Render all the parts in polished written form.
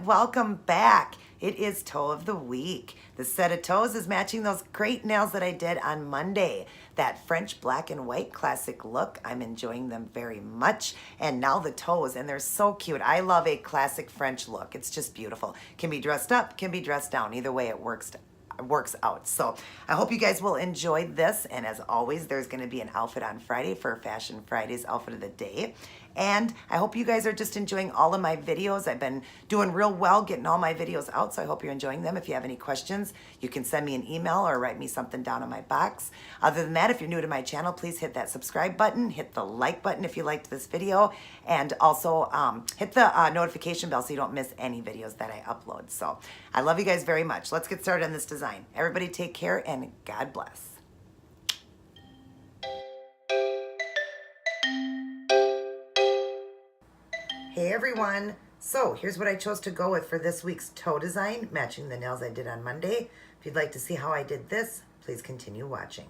welcome back. It is toe of the week. The set of toes is matching those great nails that I did on Monday. That French black and white classic look. I'm enjoying them very much. And now the toes, and they're so cute. I love a classic French look. It's just beautiful. Can be dressed up, can be dressed down. Either way, it works out. So I hope you guys will enjoy this. And as always, there's going to be an outfit on Friday for Fashion Friday's outfit of the day. And I hope you guys are just enjoying all of my videos. I've been doing real well getting all my videos out, so I hope you're enjoying them. If you have any questions, you can send me an email or write me something down in my box. Other than that, if you're new to my channel, please hit that subscribe button, hit the like button if you liked this video, and also hit the notification bell so you don't miss any videos that I upload. So I love you guys very much. Let's get started on this design. Everybody take care and God bless. Hey everyone, so here's what I chose to go with for this week's toe design, matching the nails I did on Monday. If you'd like to see how I did this, please continue watching.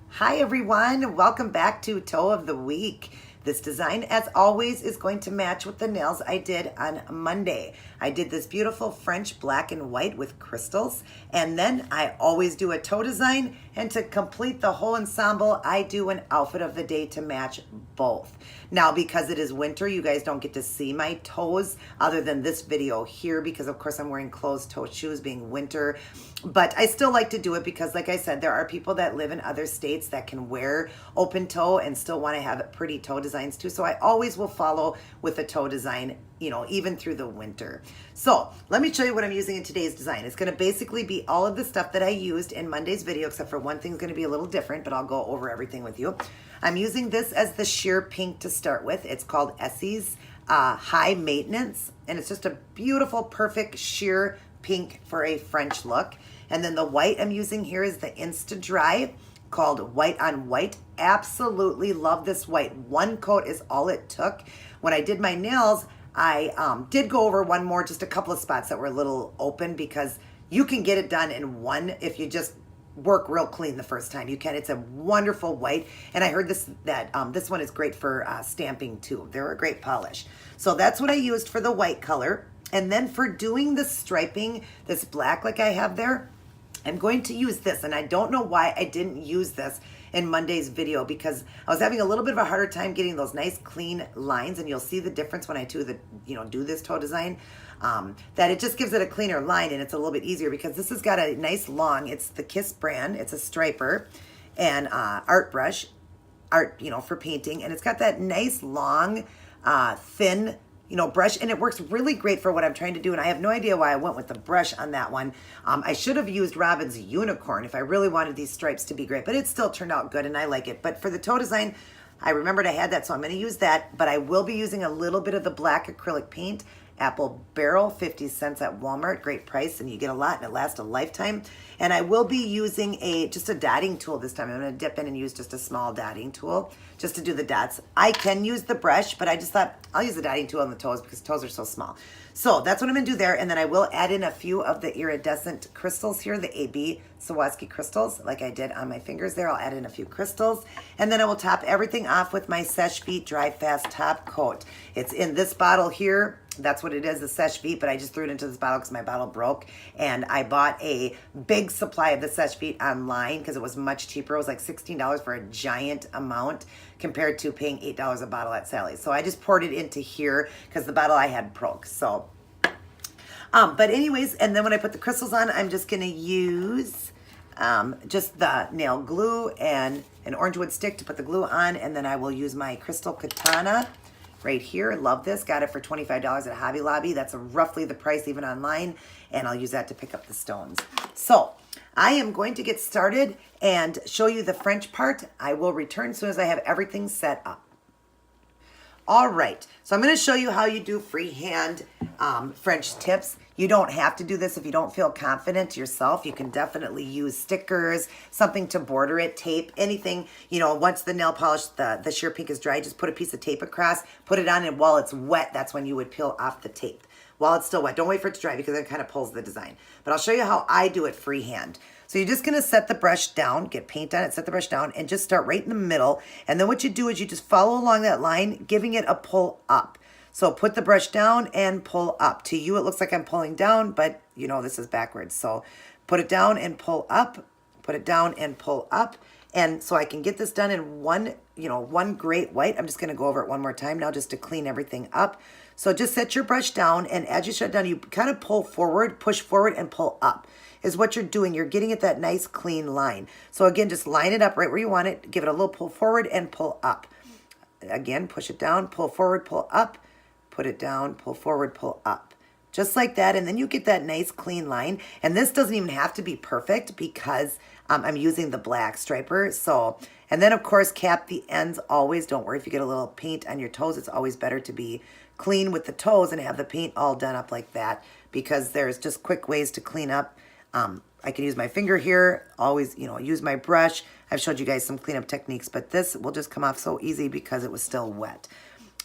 Hi everyone, welcome back to Toe of the Week. This design, as always, is going to match with the nails I did on Monday. I did this beautiful French black and white with crystals, and then I always do a toe design, and to complete the whole ensemble, I do an outfit of the day to match both. Now, because it is winter, you guys don't get to see my toes other than this video here, because of course I'm wearing closed-toed shoes being winter, but I still like to do it because, like I said, there are people that live in other states that can wear open toe and still want to have pretty toe designs too. So I always will follow with a toe design, you know, even through the winter. So let me show you what I'm using in today's design. It's going to basically be all of the stuff that I used in Monday's video, except for one thing's going to be a little different, but I'll go over everything with you. I'm using this as the sheer pink to start with. It's called Essie's High Maintenance, and it's just a beautiful, perfect sheer pink for a French look. And then the white I'm using here is the Insta Dry, called White on White. Absolutely love this white. One coat is all it took. When I did my nails, I did go over one more, just a couple of spots that were a little open, because you can get it done in one if you just work real clean the first time. You can. It's a wonderful white, and I heard this one is great for stamping too. They're a great polish. So that's what I used for the white color. And then for doing the striping, this black like I have there, I'm going to use this, and I don't know why I didn't use this in Monday's video, because I was having a little bit of a harder time getting those nice clean lines, and you'll see the difference when I do this toe design, that it just gives it a cleaner line, and it's a little bit easier because this has got a nice long, it's the Kiss brand, it's a striper, and art brush, for painting, and it's got that nice long, thin, brush, and it works really great for what I'm trying to do, and I have no idea why I went with the brush on that one. I should have used Robin's Unicorn if I really wanted these stripes to be great, but it still turned out good, and I like it. But for the toe design, I remembered I had that, so I'm going to use that, but I will be using a little bit of the black acrylic paint, Apple Barrel, 50 cents at Walmart, great price, and you get a lot, and it lasts a lifetime. And I will be using just a dotting tool this time. I'm going to dip in and use just a small dotting tool just to do the dots. I can use the brush, but I just thought I'll use the dotting tool on the toes because toes are so small. So that's what I'm going to do there, and then I will add in a few of the iridescent crystals here, the AB Swarovski crystals, like I did on my fingers there. I'll add in a few crystals, and then I will top everything off with my Seche Vite Dry Fast Top Coat. It's in this bottle here. That's what it is, the Seche Vite, but I just threw it into this bottle because my bottle broke, and I bought a big supply of the Seche Vite online because it was much cheaper. It was like $16 for a giant amount compared to paying $8 a bottle at Sally's. So I just poured it into here because the bottle I had broke. So, but anyways, and then when I put the crystals on, I'm just going to use just the nail glue and an orange wood stick to put the glue on, and then I will use my crystal katana right here. Love this. Got it for $25 at Hobby Lobby. That's roughly the price even online, and I'll use that to pick up the stones. So I am going to get started and show you the French part. I will return as soon as I have everything set up. All right, so I'm going to show you how you do freehand French tips. You don't have to do this if you don't feel confident yourself. You can definitely use stickers, something to border it, tape, anything. Once the nail polish, the sheer pink is dry, just put a piece of tape across, put it on, and while it's wet, that's when you would peel off the tape. While it's still wet, don't wait for it to dry because it kind of pulls the design. But I'll show you how I do it freehand. So you're just gonna set the brush down, get paint on it, set the brush down, and just start right in the middle. And then what you do is you just follow along that line, giving it a pull up. So put the brush down and pull up. To you, it looks like I'm pulling down, but you know this is backwards. So put it down and pull up, put it down and pull up. And so I can get this done in one, one great white. I'm just going to go over it one more time now just to clean everything up. So just set your brush down, and as you shut it down, you kind of pull forward, push forward, and pull up is what you're doing. You're getting it that nice clean line. So again, just line it up right where you want it. Give it a little pull forward and pull up. Again, push it down, pull forward, pull up, put it down, pull forward, pull up. Just like that, and then you get that nice clean line. And this doesn't even have to be perfect because I'm using the black striper. So, and then of course, cap the ends always. Don't worry if you get a little paint on your toes. It's always better to be clean with the toes and have the paint all done up like that, because there's just quick ways to clean up. I can use my finger here, always, use my brush. I've showed you guys some cleanup techniques, but this will just come off so easy because it was still wet.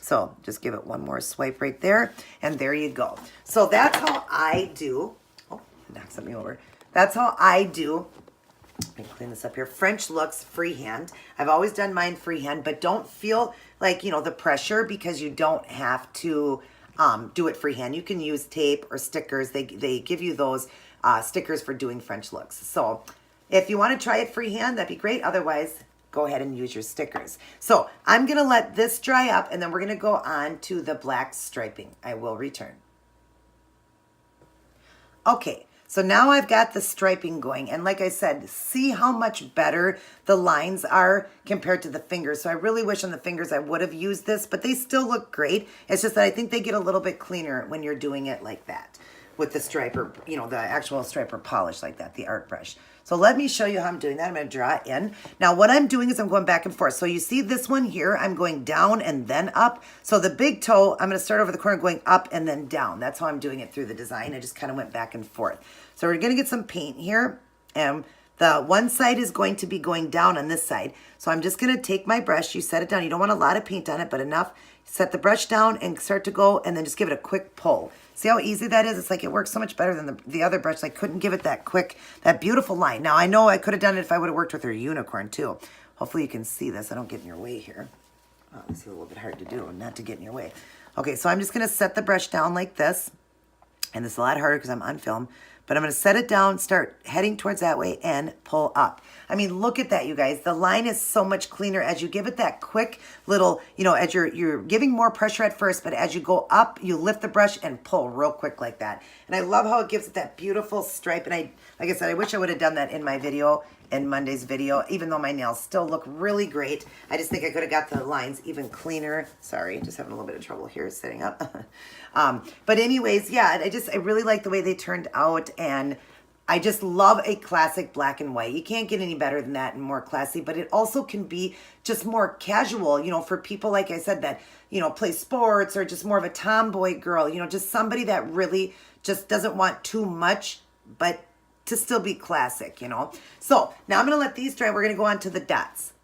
So just give it one more swipe right there, and there you go. So that's how I do, oh, knock something over. That's how I do, let me clean this up here, French looks freehand. I've always done mine freehand, but don't feel like, the pressure, because you don't have to do it freehand. You can use tape or stickers. They give you those stickers for doing French looks. So if you want to try it freehand, that'd be great. Otherwise, go ahead and use your stickers. So I'm going to let this dry up, and then we're going to go on to the black striping. I will return. Okay, so now I've got the striping going, and like I said, see how much better the lines are compared to the fingers. So I really wish on the fingers I would have used this, but they still look great. It's just that I think they get a little bit cleaner when you're doing it like that with the striper, the actual striper polish like that, the art brush. So let me show you how I'm doing that. I'm going to draw it in. Now what I'm doing is I'm going back and forth. So you see this one here, I'm going down and then up. So the big toe, I'm going to start over the corner going up and then down. That's how I'm doing it through the design. I just kind of went back and forth. So we're going to get some paint here. And the one side is going to be going down on this side. So I'm just going to take my brush. You set it down. You don't want a lot of paint on it, but enough. Set the brush down and start to go, and then just give it a quick pull. See how easy that is? It's like it works so much better than the other brush. I couldn't give it that quick, that beautiful line. Now, I know I could have done it if I would have worked with her unicorn, too. Hopefully you can see this. I don't get in your way here. Oh, this is a little bit hard to do, not to get in your way. Okay, so I'm just going to set the brush down like this. And this is a lot harder because I'm on film. But I'm going to set it down, start heading towards that way, and pull up. I mean, look at that, you guys. The line is so much cleaner as you give it that quick little, as you're giving more pressure at first, but as you go up, you lift the brush and pull real quick like that. And I love how it gives it that beautiful stripe. And like I said, I wish I would have done that in my video, in Monday's video, even though my nails still look really great. I just think I could have got the lines even cleaner. Sorry, just having a little bit of trouble here sitting up. But anyways, yeah, I really like the way they turned out, and I just love a classic black and white. You can't get any better than that and more classy, but it also can be just more casual, for people, like I said, that, play sports, or just more of a tomboy girl, just somebody that really just doesn't want too much, but to still be classic, So now I'm going to let these dry. We're going to go on to the dots.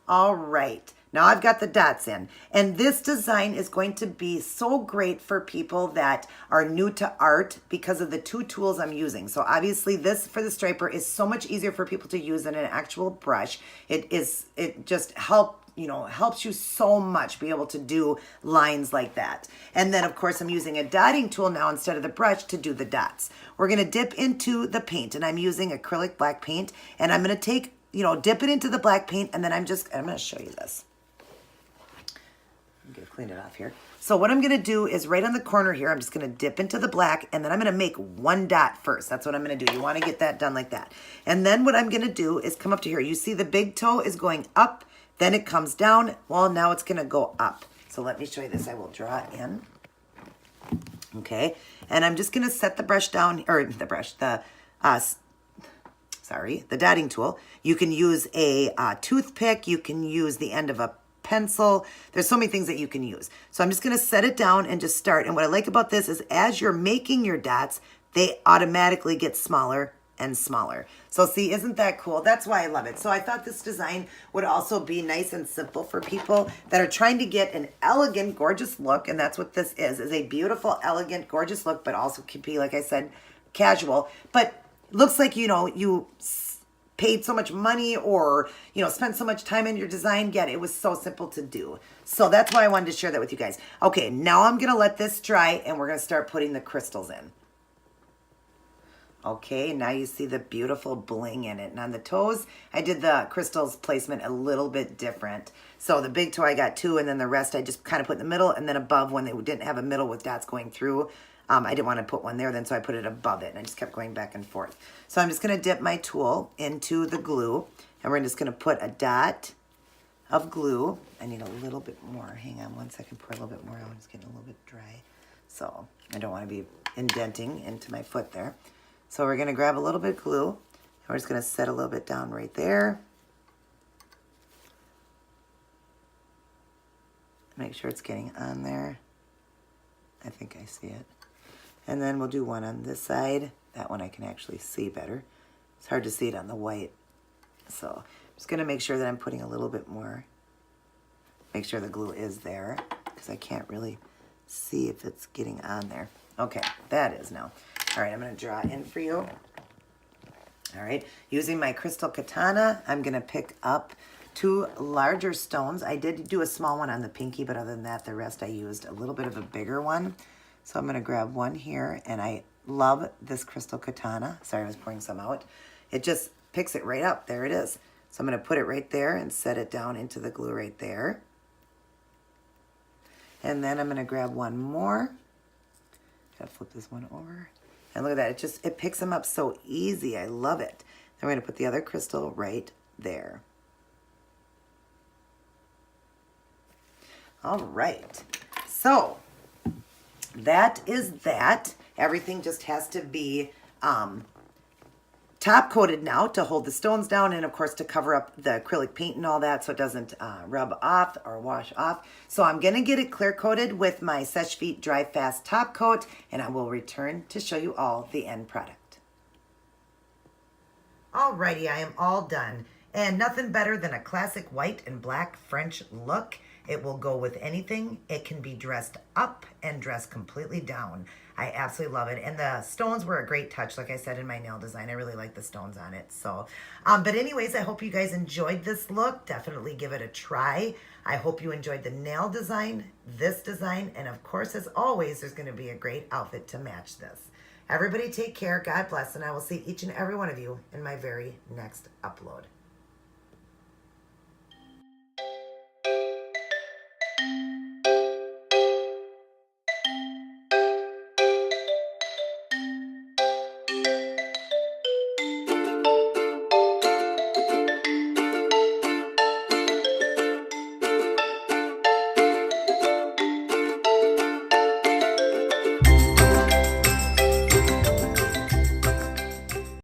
All right. Now I've got the dots in, and this design is going to be so great for people that are new to art because of the two tools I'm using. So obviously this for the striper is so much easier for people to use than an actual brush. It just helps you so much be able to do lines like that. And then of course I'm using a dotting tool now instead of the brush to do the dots. We're going to dip into the paint, and I'm using acrylic black paint, and I'm going to take, dip it into the black paint, and then I'm going to show you this. I'm going to clean it off here. So what I'm going to do is right on the corner here, I'm just going to dip into the black, and then I'm going to make one dot first. That's what I'm going to do. You want to get that done like that. And then what I'm going to do is come up to here. You see the big toe is going up, then it comes down. Well, now it's going to go up. So let me show you this. I will draw it in. Okay. And I'm just going to set the brush down, or the brush, the dotting tool. You can use a toothpick. You can use the end of a pencil. There's so many things that you can use. So I'm just going to set it down and just start. And what I like about this is as you're making your dots, they automatically get smaller and smaller. So see, isn't that cool? That's why I love it. So I thought this design would also be nice and simple for people that are trying to get an elegant, gorgeous look. And that's what this is a beautiful, elegant, gorgeous look, but also can be, like I said, casual. But looks like, you paid so much money or, you know, spent so much time in your design, yet it was so simple to do. So that's why I wanted to share that with you guys. Okay, now I'm going to let this dry and we're going to start putting the crystals in. Okay, now you see the beautiful bling in it. And on the toes, I did the crystals placement a little bit different. So the big toe, I got 2, and then the rest I just kind of put in the middle, and then above when they didn't have a middle with dots going through, I didn't want to put one there then, so I put it above it, and I just kept going back and forth. So I'm just going to dip my tool into the glue, and we're just going to put a dot of glue. I need a little bit more. Hang on one second, pour a little bit more out. It's getting a little bit dry. So I don't want to be indenting into my foot there. So we're going to grab a little bit of glue, and we're just going to set a little bit down right there. Make sure it's getting on there. I think I see it. And then we'll do one on this side. That one I can actually see better. It's hard to see it on the white. So I'm just going to make sure that I'm putting a little bit more. Make sure the glue is there, because I can't really see if it's getting on there. Okay, that is now. All right, I'm going to draw in for you. All right, using my crystal katana, I'm going to pick up 2 larger stones. I did do a small one on the pinky, but other than that, the rest I used a little bit of a bigger one. So I'm going to grab one here, and I love this crystal katana. Sorry, I was pouring some out. It just picks it right up. There it is. So I'm going to put it right there and set it down into the glue right there. And then I'm going to grab one more. Gotta flip this one over. And look at that, it picks them up so easy. I love it. Then we're gonna put the other crystal right there. All right, so that is that. Everything just has to be top coated now to hold the stones down, and of course to cover up the acrylic paint and all that so it doesn't rub off or wash off. So I'm gonna get it clear coated with my Seche Vite Dry Fast top coat, and I will return to show you all the end product. Alrighty, I am all done. And nothing better than a classic white and black French look. It will go with anything. It can be dressed up and dressed completely down. I absolutely love it. And the stones were a great touch, like I said, in my nail design. I really like the stones on it. So, but anyways, I hope you guys enjoyed this look. Definitely give it a try. I hope you enjoyed the nail design, this design, and of course, as always, there's going to be a great outfit to match this. Everybody take care. God bless, and I will see each and every one of you in my very next upload.